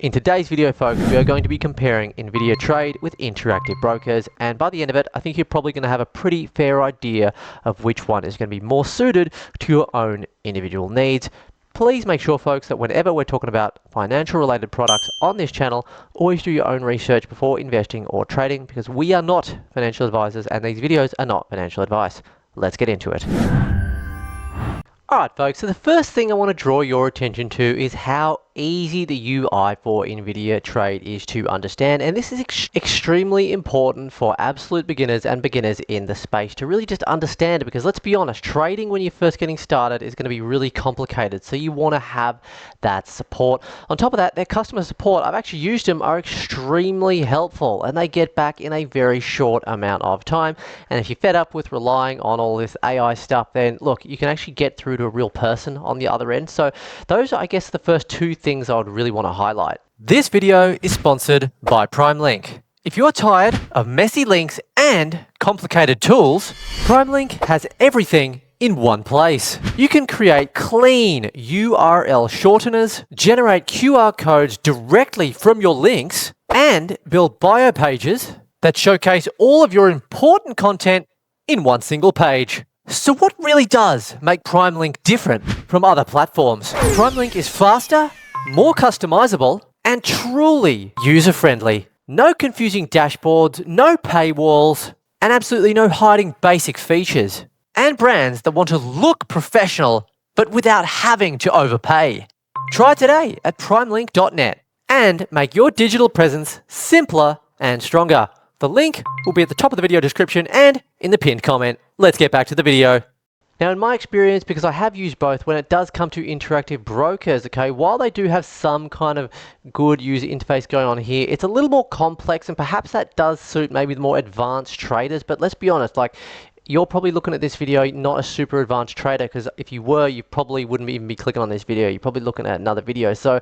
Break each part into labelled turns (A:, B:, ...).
A: In today's video, folks, we are going to be comparing Invidia Trade with Interactive Brokers, and by the end of it, I think you're probably going to have a pretty fair idea of which one is going to be more suited to your own individual needs. Please make sure, folks, that whenever we're talking about financial related products on this channel, always do your own research before investing or trading, because we are not financial advisors and these videos are not financial advice. Let's get into it. Alright folks, so the first thing I want to draw your attention to is how easy the UI for Invidia Trade is to understand, and this is extremely important for absolute beginners and beginners in the space to really just understand it, because let's be honest, trading when you're first getting started is going to be really complicated, so you want to have that support. On top of that, their customer support, I've actually used them, are extremely helpful and they get back in a very short amount of time. And if you're fed up with relying on all this AI stuff, then look, you can actually get through to a real person on the other end. So those are, I guess, the first two things I would really want to highlight. This video is sponsored by PrimeLink. If you're tired of messy links and complicated tools, PrimeLink has everything in one place. You can create clean URL shorteners, generate QR codes directly from your links, and build bio pages that showcase all of your important content in one single page. So what really does make PrimeLink different from other platforms? PrimeLink is faster, more customizable, and truly user-friendly. No confusing dashboards, no paywalls, and absolutely no hiding basic features. And brands that want to look professional, but without having to overpay. Try today at primelink.net and make your digital presence simpler and stronger. The link will be at the top of the video description and in the pinned comment. Let's get back to the video. Now, in my experience, because I have used both, when it does come to Interactive Brokers, okay, while they do have some kind of good user interface going on here, it's a little more complex, and perhaps that does suit maybe the more advanced traders. But let's be honest, like, you're probably looking at this video not a super advanced trader, because if you were, you probably wouldn't even be clicking on this video. You're probably looking at another video. So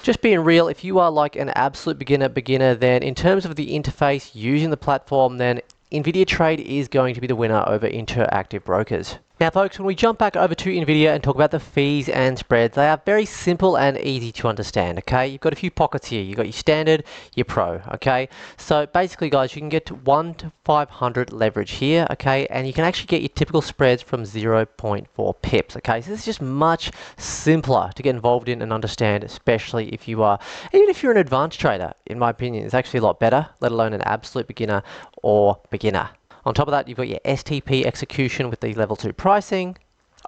A: just being real, if you are like an absolute beginner, then in terms of the interface using the platform, then Invidia Trade is going to be the winner over Interactive Brokers. Now folks, when we jump back over to Invidia and talk about the fees and spreads, they are very simple and easy to understand, okay? You've got a few pockets here. You've got your standard, your pro, okay? So basically, guys, you can get to 1 to 500 leverage here, okay? And you can actually get your typical spreads from 0.4 pips, okay? So this is just much simpler to get involved in and understand, especially if you are, even if you're an advanced trader, in my opinion, it's actually a lot better, let alone an absolute beginner or beginner. On top of that, you've got your STP execution with the level 2 pricing,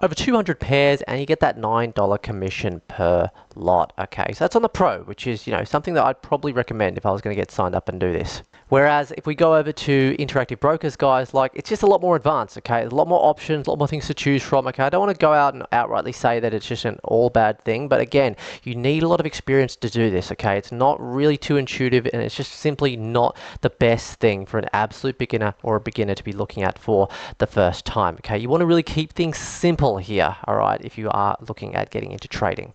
A: over 200 pairs, and you get that $9 commission per lot. Okay, so that's on the pro, which is, you know, something that I'd probably recommend if I was going to get signed up and do this. Whereas if we go over to Interactive Brokers, guys, like, it's just a lot more advanced, okay? There's a lot more options, a lot more things to choose from, okay? I don't want to go out and outrightly say that it's just an all bad thing, but again, you need a lot of experience to do this, okay? It's not really too intuitive, and it's just simply not the best thing for an absolute beginner or a beginner to be looking at for the first time, okay? You want to really keep things simple here, all right, if you are looking at getting into trading.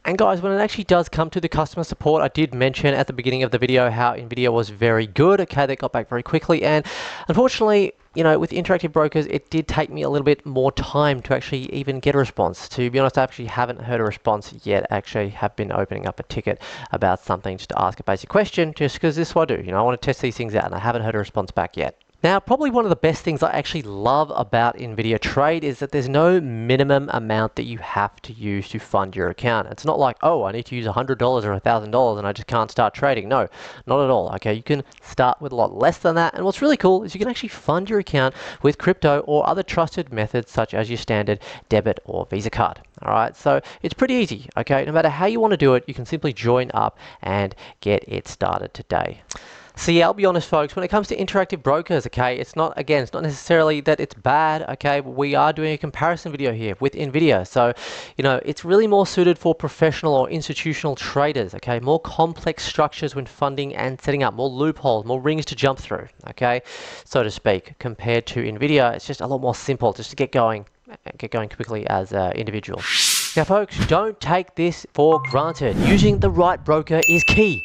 A: And guys, when it actually does come to the customer support, I did mention at the beginning of the video how Invidia was very good, okay? They got back very quickly, and unfortunately, you know, with Interactive Brokers, it did take me a little bit more time to actually even get a response. To be honest, I actually haven't heard a response yet. I actually have been opening up a ticket about something just to ask a basic question, just because this is what I do. You know, I want to test these things out, and I haven't heard a response back yet. Now, probably one of the best things I actually love about Invidia Trade is that there's no minimum amount that you have to use to fund your account. It's not like, oh, I need to use $100 or $1,000 and I just can't start trading. No, not at all. Okay, you can start with a lot less than that. And what's really cool is you can actually fund your account with crypto or other trusted methods such as your standard debit or Visa card. All right, so it's pretty easy. Okay, no matter how you want to do it, you can simply join up and get it started today. So yeah, I'll be honest, folks, when it comes to Interactive Brokers, okay, it's not necessarily that it's bad, okay, but we are doing a comparison video here with Invidia. So, you know, it's really more suited for professional or institutional traders, okay, more complex structures when funding and setting up, more loopholes, more rings to jump through, okay, so to speak, compared to Invidia. It's just a lot more simple just to get going quickly as an individual. Now, folks, don't take this for granted. Using the right broker is key.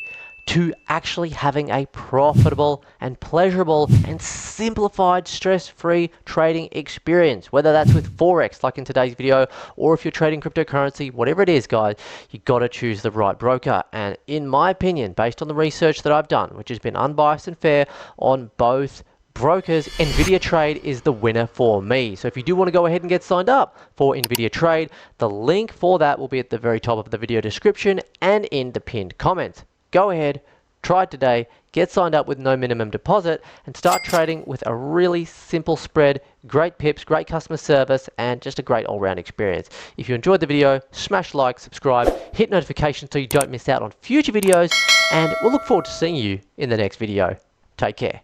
A: to actually having a profitable and pleasurable and simplified stress-free trading experience, whether that's with forex like in today's video, or if you're trading cryptocurrency, whatever it is, guys, you got to choose the right broker. And in my opinion, based on the research that I've done, which has been unbiased and fair on both brokers, Invidia Trade is the winner for me. So if you do want to go ahead and get signed up for Invidia Trade, the link for that will be at the very top of the video description and in the pinned comment. Go ahead, try it today, get signed up with no minimum deposit, and start trading with a really simple spread, great pips, great customer service, and just a great all-round experience. If you enjoyed the video, smash like, subscribe, hit notifications so you don't miss out on future videos, and we'll look forward to seeing you in the next video. Take care.